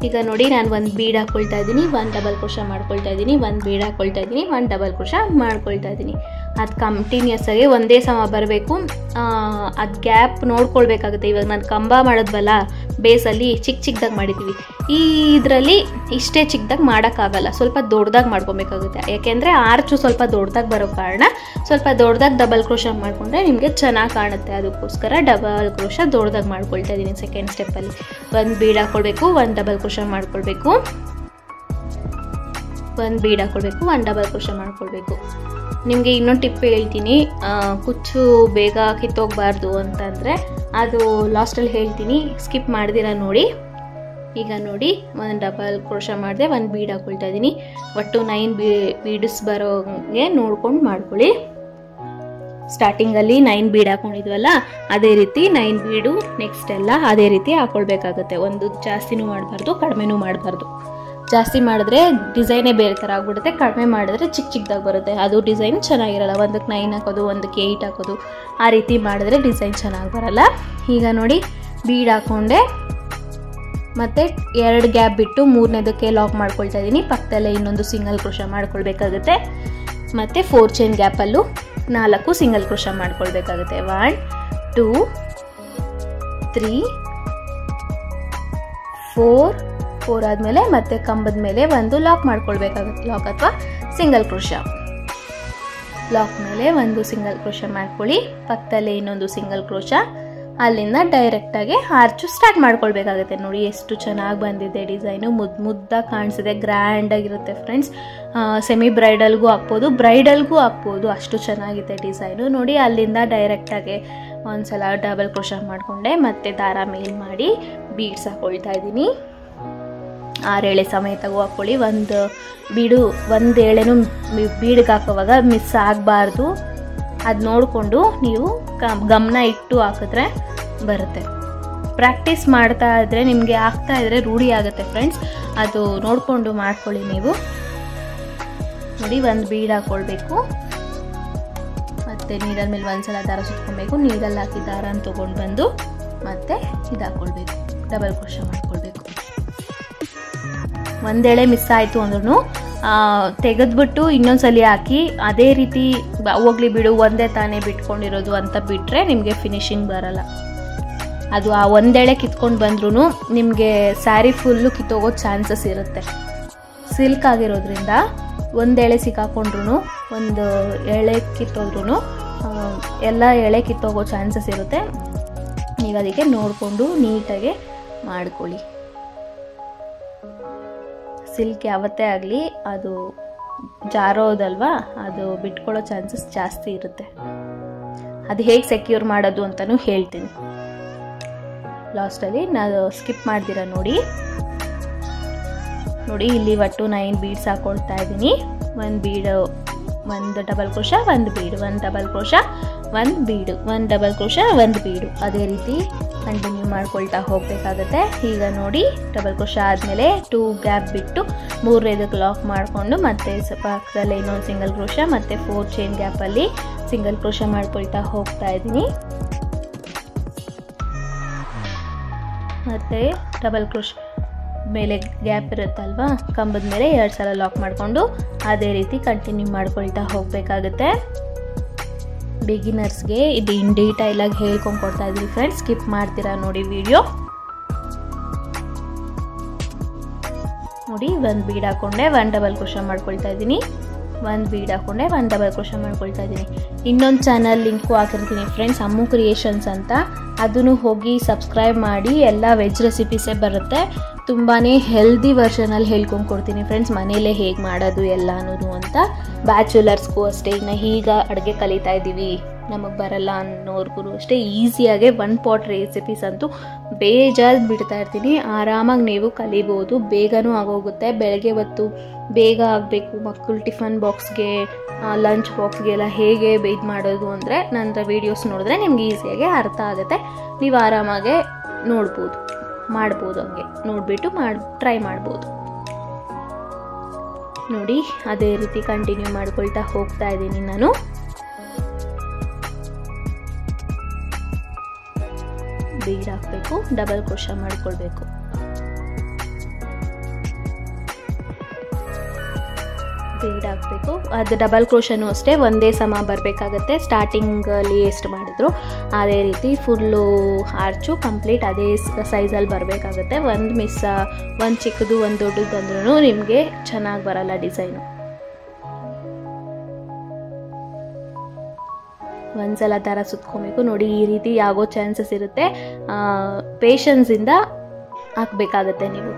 ಈಗ ನೋಡಿ, ನಾನು 1 ಬೀಡ್ ಹಾಕ್ಕೊಳ್ತಾ ಇದ್ದೀನಿ, 1 ಡಬಲ್ ಕ್ರೋಶ ಮಾಡ್ಕೊಳ್ತಾ ಇದ್ದೀನಿ, 1 ಬೀಡ್ ಹಾಕ್ಕೊಳ್ತಾ ಇದ್ದೀನಿ, 1 ಡಬಲ್ ಕ್ರೋಶ ಮಾಡ್ಕೊಳ್ತಾ ಇದ್ದೀನಿ. ಅದು ಕಂಟಿನ್ಯೂಸ್ ಆಗಿ ಒಂದೇ ಸಮ ಬರಬೇಕು. ಅದು ಗ್ಯಾಪ್ ನೋಡ್ಕೊಳ್ಬೇಕಾಗುತ್ತೆ. ಇವಾಗ ನಾನು ಕಂಬ ಮಾಡಿದ್ವಲ್ಲ, ಬೇಸಲ್ಲಿ ಚಿಕ್ಕದಾಗಿ ಮಾಡಿದ್ದೀವಿ. ಈ ಇದರಲ್ಲಿ ಇಷ್ಟೇ ಚಿಕ್ಕದಾಗಿ ಮಾಡೋಕ್ಕಾಗಲ್ಲ, ಸ್ವಲ್ಪ ದೊಡ್ಡದಾಗಿ ಮಾಡ್ಕೊಬೇಕಾಗುತ್ತೆ. ಯಾಕೆಂದರೆ ಆರ್ಚು ಸ್ವಲ್ಪ ದೊಡ್ಡದಾಗಿ ಬರೋ ಕಾರಣ ಸ್ವಲ್ಪ ದೊಡ್ಡದಾಗಿ ಡಬಲ್ ಕ್ರೋಶ ಮಾಡಿಕೊಂಡ್ರೆ ನಿಮಗೆ ಚೆನ್ನಾಗಿ ಕಾಣುತ್ತೆ. ಅದಕ್ಕೋಸ್ಕರ ಡಬಲ್ ಕ್ರೋಶ ದೊಡ್ಡದಾಗಿ ಮಾಡ್ಕೊಳ್ತಾ ಇದ್ದೀನಿ. ಸೆಕೆಂಡ್ ಸ್ಟೆಪ್ಪಲ್ಲಿ 1 ಬೀಡ್ ಹಾಕ್ಕೊಳ್ಬೇಕು, 1 ಡಬಲ್ ಕ್ರೋಶ ಮಾಡ್ಕೊಳ್ಬೇಕು, 1 ಬೀಡ್ ಹಾಕ್ಕೊಳ್ಬೇಕು, 1 ಡಬಲ್ ಕ್ರೋಶ ಮಾಡ್ಕೊಳ್ಬೇಕು. ನಿಮಗೆ ಇನ್ನೊಂದು ಟಿಪ್ ಹೇಳ್ತೀನಿ, ಕುಚ್ಚು ಬೇಗ ಕಿತ್ತೋಗಬಾರ್ದು ಅಂತಂದರೆ ಅದು ಲಾಸ್ಟಲ್ಲಿ ಹೇಳ್ತೀನಿ, ಸ್ಕಿಪ್ ಮಾಡ್ದಿರ ನೋಡಿ. ಈಗ ನೋಡಿ, 1 ಡಬಲ್ ಕ್ರೋಶ ಮಾಡಿದೆ, 1 ಬೀಡ್ ಹಾಕ್ಕೊಳ್ತಾ ಇದ್ದೀನಿ. ಒಟ್ಟು 9 ಬೀಡ್ಸ್ ಬರೋಂಗೆ ನೋಡ್ಕೊಂಡು ಮಾಡ್ಕೊಳ್ಳಿ. ಸ್ಟಾರ್ಟಿಂಗಲ್ಲಿ 9 ಬೀಡ್ ಹಾಕ್ಕೊಂಡಿದ್ವಲ್ಲ, ಅದೇ ರೀತಿ 9 ಬೀಡು ನೆಕ್ಸ್ಟ್ ಎಲ್ಲ ಅದೇ ರೀತಿ ಹಾಕ್ಕೊಳ್ಬೇಕಾಗುತ್ತೆ. ಒಂದು ಜಾಸ್ತಿನೂ ಮಾಡಬಾರ್ದು, ಕಡಿಮೆನೂ ಮಾಡಬಾರ್ದು. ಜಾಸ್ತಿ ಮಾಡಿದ್ರೆ ಡಿಸೈನೇ ಬೇರೆ ಥರ ಆಗ್ಬಿಡುತ್ತೆ, ಕಡಿಮೆ ಮಾಡಿದ್ರೆ ಚಿಕ್ಕದಾಗಿ ಬರುತ್ತೆ, ಅದು ಡಿಸೈನ್ ಚೆನ್ನಾಗಿರಲ್ಲ. ಒಂದಕ್ಕೆ 9 ಹಾಕೋದು, ಒಂದಕ್ಕೆ 8 ಹಾಕೋದು, ಆ ರೀತಿ ಮಾಡಿದ್ರೆ ಡಿಸೈನ್ ಚೆನ್ನಾಗಿ ಬರಲ್ಲ. ಈಗ ನೋಡಿ, ಬೀಡ್ ಹಾಕ್ಕೊಂಡೆ, ಮತ್ತು 2 ಗ್ಯಾಪ್ ಬಿಟ್ಟು 3ನೇದಕ್ಕೆ ಲಾಕ್ ಮಾಡ್ಕೊಳ್ತಾ ಇದ್ದೀನಿ. ಪಕ್ಕದಲ್ಲೇ ಇನ್ನೊಂದು ಸಿಂಗಲ್ ಕ್ರೋಶ ಮಾಡ್ಕೊಳ್ಬೇಕಾಗುತ್ತೆ. ಮತ್ತು 4 ಚೈನ್ ಗ್ಯಾಪಲ್ಲೂ 4 ಸಿಂಗಲ್ ಕ್ರೋಶ ಮಾಡ್ಕೊಳ್ಬೇಕಾಗುತ್ತೆ. 1 2 3 4 ಆದಮೇಲೆ ಮತ್ತೆ ಕಂಬದ ಮೇಲೆ ಒಂದು ಲಾಕ್ ಮಾಡ್ಕೊಳ್ಬೇಕಾಗುತ್ತೆ. ಲಾಕ್ ಅಥವಾ ಸಿಂಗಲ್ ಕ್ರೋಶ. ಲಾಕ್ ಮೇಲೆ ಒಂದು ಸಿಂಗಲ್ ಕ್ರೋಶ ಮಾಡ್ಕೊಳ್ಳಿ. ಪಕ್ಕದಲ್ಲೇ ಇನ್ನೊಂದು ಸಿಂಗಲ್ ಕ್ರೋಶ. ಅಲ್ಲಿಂದ ಡೈರೆಕ್ಟಾಗಿ ಆರ್ಚು ಸ್ಟಾರ್ಟ್ ಮಾಡ್ಕೊಳ್ಬೇಕಾಗುತ್ತೆ. ನೋಡಿ ಎಷ್ಟು ಚೆನ್ನಾಗಿ ಬಂದಿದೆ ಡಿಸೈನು, ಮುದ್ದಾಗಿ ಕಾಣಿಸಿದೆ, ಗ್ರ್ಯಾಂಡಾಗಿರುತ್ತೆ ಫ್ರೆಂಡ್ಸ್. ಸೆಮಿ ಬ್ರೈಡಲ್ಗೂ ಹಾಕ್ಬೋದು, ಬ್ರೈಡಲ್ಗೂ ಹಾಕ್ಬೋದು, ಅಷ್ಟು ಚೆನ್ನಾಗಿದೆ ಡಿಸೈನು. ನೋಡಿ, ಅಲ್ಲಿಂದ ಡೈರೆಕ್ಟಾಗಿ ಒಂದು ಸಲ ಡಬಲ್ ಕ್ರೋಶ ಮಾಡಿಕೊಂಡೆ, ಮತ್ತು ದಾರ ಮೇಲ್ ಮಾಡಿ ಬೀಡ್ಸ್ ಹಾಕ್ಕೊಳ್ತಾ ಇದ್ದೀನಿ. 6 ಎಳೆ ಸಮೇತಗೂ ಹಾಕ್ಕೊಳ್ಳಿ. ಒಂದು ಎಳೆನೂ ಬೀಡ್ಗೆ ಹಾಕೋವಾಗ ಮಿಸ್ ಆಗಬಾರ್ದು. ಅದು ನೋಡಿಕೊಂಡು ನೀವು ಗಮನ ಇಟ್ಟು ಹಾಕಿದ್ರೆ ಬರುತ್ತೆ. ಪ್ರಾಕ್ಟೀಸ್ ಮಾಡ್ತಾ ಇದ್ದರೆ ನಿಮಗೆ ಆಗ್ತಾ ಇದ್ದರೆ ರೂಢಿ ಆಗುತ್ತೆ ಫ್ರೆಂಡ್ಸ್. ಅದು ನೋಡಿಕೊಂಡು ಮಾಡ್ಕೊಳ್ಳಿ ನೀವು. ನೋಡಿ, 1 ಬೀಡ್ ಹಾಕ್ಕೊಳ್ಬೇಕು, ಮತ್ತು ನೀಡಲ್ ಮೇಲೆ ಒಂದು ಸಲ ದಾರ ಸುತ್ಕೊಬೇಕು. ನೀಡಲ್ಲಿ ಹಾಕಿ ದಾರನ ತೊಗೊಂಡು ಬಂದು ಮತ್ತೆ ಇದು ಹಾಕ್ಕೊಳ್ಬೇಕು, ಡಬಲ್ ಕ್ರೋಶ ಮಾಡ್ಕೊಳ್ಬೇಕು. ಒಂದೆಳೆ ಮಿಸ್ ಆಯಿತು ಅಂದ್ರೂ ತೆಗೆದ್ಬಿಟ್ಟು ಇನ್ನೊಂದ್ಸಲಿ ಹಾಕಿ ಅದೇ ರೀತಿ ಹೋಗ್ಲಿ ಬಿಡು ಒಂದೇ ತಾನೇ ಬಿಟ್ಕೊಂಡಿರೋದು ಅಂತ ಬಿಟ್ಟರೆ ನಿಮಗೆ ಫಿನಿಶಿಂಗ್ ಬರಲ್ಲ. ಅದು ಆ ಒಂದೆಳೆ ಕಿತ್ಕೊಂಡು ಬಂದ್ರೂ ನಿಮಗೆ ಸ್ಯಾರಿ ಫುಲ್ಲು ಕಿತ್ತೋಗೋ ಚಾನ್ಸಸ್ ಇರುತ್ತೆ. ಸಿಲ್ಕ್ ಆಗಿರೋದ್ರಿಂದ ಒಂದೆಳೆ ಸಿಕ್ಕಾಕೊಂಡ್ರು, ಒಂದು ಎಳೆ ಕಿತ್ತೋದ್ರೂ ಎಲ್ಲ ಎಳೆ ಕಿತ್ತೋಗೋ ಚಾನ್ಸಸ್ ಇರುತ್ತೆ. ನೀವು ಅದಕ್ಕೆ ನೋಡಿಕೊಂಡು ನೀಟಾಗಿ ಮಾಡ್ಕೊಳ್ಳಿ. ಸಿಲ್ಕ್ ಯಾವತ್ತೇ ಆಗಲಿ ಅದು ಜಾರೋದಲ್ವಾ, ಅದು ಬಿಟ್ಕೊಳ್ಳೋ ಚಾನ್ಸಸ್ ಜಾಸ್ತಿ ಇರುತ್ತೆ. ಅದು ಹೇಗೆ ಸೆಕ್ಯೂರ್ ಮಾಡೋದು ಅಂತಲೂ ಹೇಳ್ತೀನಿ ಲಾಸ್ಟಲ್ಲಿ. ನಾನು ಸ್ಕಿಪ್ ಮಾಡ್ದಿರ ನೋಡಿ. ಇಲ್ಲಿ ಒಟ್ಟು 9 ಬೀಡ್ಸ್ ಹಾಕೊಳ್ತಾ ಇದ್ದೀನಿ. 1 ಬೀಡು, 1 ಡಬಲ್ ಕ್ರೋಶಾ, 1 ಬೀಡು, 1 ಡಬಲ್ ಕ್ರೋಶಾ, 1 ಬೀಡು, 1 ಡಬಲ್ ಕ್ರೋಶಾ, 1 ಬೀಡು. ಅದೇ ರೀತಿ ಕಂಟಿನ್ಯೂ ಮಾಡ್ಕೊಳ್ತಾ ಹೋಗಬೇಕಾಗುತ್ತೆ. ಈಗ ನೋಡಿ ಡಬಲ್ ಕ್ರೋಶಾ ಆದಮೇಲೆ 2 ಗ್ಯಾಪ್ ಬಿಟ್ಟು 3ನೇದಕ್ಕೆ ಲಾಕ್ ಮಾಡಿಕೊಂಡು ಮತ್ತೆ ಪಕ್ಕದಲ್ಲೇ ಇನ್ನೊಂದು ಸಿಂಗಲ್ ಕ್ರೋಶಾ ಮತ್ತು 4 ಚೈನ್ ಗ್ಯಾಪಲ್ಲಿ ಸಿಂಗಲ್ ಕ್ರೋಶಾ ಮಾಡ್ಕೊಳ್ತಾ ಹೋಗ್ತಾ ಇದ್ದೀನಿ. ಮತ್ತು ಡಬಲ್ ಕ್ರೋಶಾ ಮೇಲೆ ಗ್ಯಾಪ್ ಇರುತ್ತಲ್ವಾ ಕಂಬದ ಮೇಲೆ 2 ಸಲ ಲಾಕ್ ಮಾಡಿಕೊಂಡು ಅದೇ ರೀತಿ ಕಂಟಿನ್ಯೂ ಮಾಡ್ಕೊಳ್ತಾ ಹೋಗಬೇಕಾಗುತ್ತೆ. ಬಿಗಿನರ್ಸ್ಗೆ ಇದು ಇನ್ ಡೀಟೈಲಾಗಿ ಹೇಳ್ಕೊಂಡು ಕೊಡ್ತಾ ಇದ್ದೀನಿ ಫ್ರೆಂಡ್ಸ್, ಸ್ಕಿಪ್ ಮಾಡ್ತೀರಾ ನೋಡಿ ವಿಡಿಯೋ. ನೋಡಿ 1 ಬೀಡ್ ಹಾಕ್ಕೊಂಡೆ 1 ಡಬಲ್ ಕ್ರೋಶಾ ಮಾಡ್ಕೊಳ್ತಾ ಇದ್ದೀನಿ. 1 ಬೀಡ್ ಹಾಕ್ಕೊಂಡೆ 1 ಡಬಲ್ ಕ್ರೋಶಾ ಮಾಡ್ಕೊಳ್ತಾ ಇದ್ದೀನಿ. ಇನ್ನೊಂದು ಚಾನಲ್ ಲಿಂಕು ಹಾಕಿರ್ತೀನಿ ಫ್ರೆಂಡ್ಸ್, ಅಮ್ಮು ಕ್ರಿಯೇಷನ್ಸ್ ಅಂತ. ಅದನ್ನು ಹೋಗಿ ಸಬ್ಸ್ಕ್ರೈಬ್ ಮಾಡಿ. ಎಲ್ಲ ವೆಜ್ ರೆಸಿಪೀಸೇ ಬರುತ್ತೆ. ತುಂಬಾ ಹೆಲ್ದಿ ವರ್ಷನಲ್ಲಿ ಹೇಳ್ಕೊಂಡು ಕೊಡ್ತೀನಿ ಫ್ರೆಂಡ್ಸ್, ಮನೇಲೇ ಹೇಗೆ ಮಾಡೋದು ಎಲ್ಲನೂ ಅಂತ. ಬ್ಯಾಚುಲರ್ಸ್ಗೂ ಅಷ್ಟೇ, ಈಗ ಅಡುಗೆ ಕಲಿತಾ ಇದ್ದೀವಿ ನಮಗೆ ಬರಲ್ಲ ಅನ್ನೋರ್ಗೂ ಅಷ್ಟೇ ಈಸಿಯಾಗೆ 1 ಪಾಟ್ ರೆಸಿಪೀಸ್ ಅಂತೂ ಬೇಜಾರು ಬಿಡ್ತಾ ಇರ್ತೀನಿ. ಆರಾಮಾಗಿ ನೀವು ಕಲಿಬೋದು, ಬೇಗನೂ ಆಗೋಗುತ್ತೆ. ಬೆಳಗ್ಗೆ ಹೊತ್ತು ಬೇಗ ಆಗಬೇಕು, ಮಕ್ಕಳು ಟಿಫನ್ ಬಾಕ್ಸ್ಗೆ, ಲಂಚ್ ಬಾಕ್ಸ್ಗೆಲ್ಲ ಹೇಗೆ ಇದು ಮಾಡೋದು ಅಂದರೆ ನನ್ನ ವೀಡಿಯೋಸ್ ನೋಡಿದ್ರೆ ನಿಮ್ಗೆ ಈಸಿಯಾಗಿ ಅರ್ಥ ಆಗುತ್ತೆ. ನೀವು ಆರಾಮಾಗೆ ನೋಡ್ಬೋದು, ಮಾಡ್ಬೋದು. ಹಂಗೆ ನೋಡಿಬಿಟ್ಟು ಟ್ರೈ ಮಾಡ್ಬೋದು. ನೋಡಿ ಅದೇ ರೀತಿ ಕಂಟಿನ್ಯೂ ಮಾಡ್ಕೊಳ್ತಾ ಹೋಗ್ತಾ ಇದ್ದೀನಿ ನಾನು. ಬೀಡ್ ಹಾಕಬೇಕು, ಡಬಲ್ ಕ್ರೋಶಾ ಮಾಡ್ಕೊಳ್ಬೇಕು. ಬೀಡ್ ಹಾಕಬೇಕು. ಅದು ಡಬಲ್ ಕ್ರೋಶನೂ ಅಷ್ಟೇ ಒಂದೇ ಸಮ ಬರಬೇಕಾಗತ್ತೆ. ಸ್ಟಾರ್ಟಿಂಗಲ್ಲಿ ಎಷ್ಟು ಮಾಡಿದ್ರು ಅದೇ ರೀತಿ ಫುಲ್ಲು ಆರ್ಚು ಕಂಪ್ಲೀಟ್ ಅದೇ ಸೈಜಲ್ಲಿ ಬರಬೇಕಾಗತ್ತೆ. ಒಂದು ಚಿಕ್ಕದು ಒಂದು ದೊಡ್ಡದು ಬಂದ್ರೂ ನಿಮಗೆ ಚೆನ್ನಾಗಿ ಬರಲ್ಲ ಡಿಸೈನು. ಒಂದ್ಸಲ ಥರ ಸುತ್ಕೊಬೇಕು. ನೋಡಿ ಈ ರೀತಿ ಆಗೋ ಚಾನ್ಸಸ್ ಇರುತ್ತೆ. ಪೇಷನ್ಸಿಂದ ಹಾಕಬೇಕಾಗತ್ತೆ ನೀವು.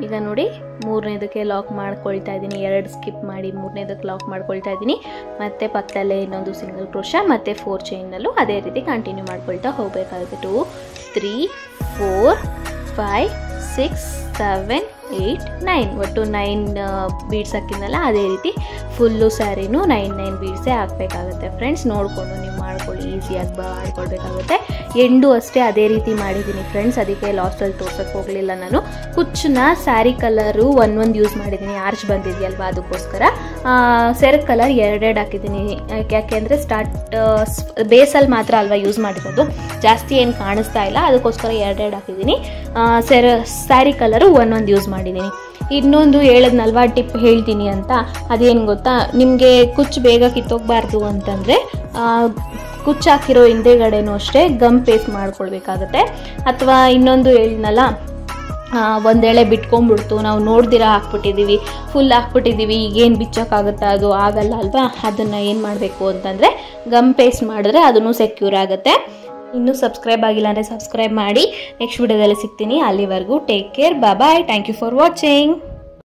ಈಗ ನೋಡಿ 3ನೇದಕ್ಕೆ ಲಾಕ್ ಮಾಡ್ಕೊಳ್ತಾ ಇದ್ದೀನಿ. 2 ಸ್ಕಿಪ್ ಮಾಡಿ 3ನೇದಕ್ಕೆ ಲಾಕ್ ಮಾಡ್ಕೊಳ್ತಾ ಇದ್ದೀನಿ. ಮತ್ತು ಪಕ್ಕದಲ್ಲೇ ಇನ್ನೊಂದು ಸಿಂಗಲ್ ಕ್ರೋಶಾ ಮತ್ತು 4 ಚೈನಲ್ಲೂ ಅದೇ ರೀತಿ ಕಂಟಿನ್ಯೂ ಮಾಡ್ಕೊಳ್ತಾ ಹೋಗಬೇಕಾಗುತ್ತೆ. 2 3 4 5 6 7 8 9 ಒಟ್ಟು 9 ಬೀಡ್ಸ್ ಹಾಕಿದ್ನಲ್ಲ, ಅದೇ ರೀತಿ ಫುಲ್ಲು ಸ್ಯಾರಿನೂ 9 ಬೀಡ್ಸೇ ಹಾಕಬೇಕಾಗುತ್ತೆ ಫ್ರೆಂಡ್ಸ್. ನೋಡಿಕೊಂಡು ನೀವು ಮಾಡ್ಕೊಳ್ಳಿ, ಈಸಿಯಾಗಿ ಮಾಡ್ಕೊಳ್ಬೇಕಾಗುತ್ತೆ. ಎಂಡು ಅಷ್ಟೇ ಅದೇ ರೀತಿ ಮಾಡಿದ್ದೀನಿ ಫ್ರೆಂಡ್ಸ್, ಅದಕ್ಕೆ ಲಾಸ್ಟಲ್ಲಿ ತೋರ್ಸೋಕ್ಕೆ ಹೋಗಲಿಲ್ಲ ನಾನು. ಕುಚ್ಚನ್ನ ಸ್ಯಾರಿ ಕಲರು ಒಂದೊಂದು ಯೂಸ್ ಮಾಡಿದ್ದೀನಿ, ಆರ್ಚ್ ಬಂದಿದೆಯಲ್ವ ಅದಕ್ಕೋಸ್ಕರ. ಸೆರಗ್ ಕಲರ್ 2 ಹಾಕಿದ್ದೀನಿ. ಯಾಕೆಂದರೆ ಬೇಸಲ್ಲಿ ಮಾತ್ರ ಅಲ್ವಾ ಯೂಸ್ ಮಾಡಿರೋದು, ಜಾಸ್ತಿ ಏನು ಕಾಣಿಸ್ತಾ ಇಲ್ಲ, ಅದಕ್ಕೋಸ್ಕರ 2 ಹಾಕಿದ್ದೀನಿ. ಸ್ಯಾರಿ ಕಲರು ಒಂದೊಂದು ಯೂಸ್ ಮಾಡಿದ್ದೀನಿ. ಇನ್ನೊಂದು ಹೇಳದ್ನಲ್ವಾ ಟಿಪ್ ಹೇಳ್ತೀನಿ ಅಂತ, ಅದೇನು ಗೊತ್ತಾ, ನಿಮಗೆ ಕುಚ್ಚು ಬೇಗ ಕಿತ್ತೋಗಬಾರ್ದು ಅಂತಂದರೆ ಕುಚ್ಚು ಹಾಕಿರೋ ಹಿಂದೆಗಡೆನೂ ಅಷ್ಟೇ ಗಮ್ ಪೇಸ್ಟ್ ಮಾಡ್ಕೊಳ್ಬೇಕಾಗತ್ತೆ. ಅಥವಾ ಇನ್ನೊಂದು ಹೇಳಿದ್ನಲ್ಲ, ಒಂದೇಳೆ ಬಿಟ್ಕೊಂಡ್ಬಿಡ್ತು, ನಾವು ನೋಡ್ದಿರ ಹಾಕ್ಬಿಟ್ಟಿದ್ದೀವಿ, ಫುಲ್ ಹಾಕ್ಬಿಟ್ಟಿದ್ದೀವಿ, ಈಗೇನು ಬಿಚ್ಚೋಕ್ಕಾಗುತ್ತಾ, ಅದು ಆಗಲ್ಲ ಅಲ್ವಾ. ಅದನ್ನು ಏನು ಮಾಡಬೇಕು ಅಂತಂದರೆ ಗಮ್ ಪೇಸ್ಟ್ ಮಾಡಿದ್ರೆ ಅದನ್ನು ಸೆಕ್ಯೂರ್ ಆಗುತ್ತೆ. ಇನ್ನೂ ಸಬ್ಸ್ಕ್ರೈಬ್ ಆಗಿಲ್ಲ ಅಂದರೆ ಸಬ್ಸ್ಕ್ರೈಬ್ ಮಾಡಿ. ನೆಕ್ಸ್ಟ್ ವಿಡಿಯೋದಲ್ಲಿ ಸಿಗ್ತೀನಿ. ಅಲ್ಲಿವರೆಗೂ take care, bye. Thank you for watching.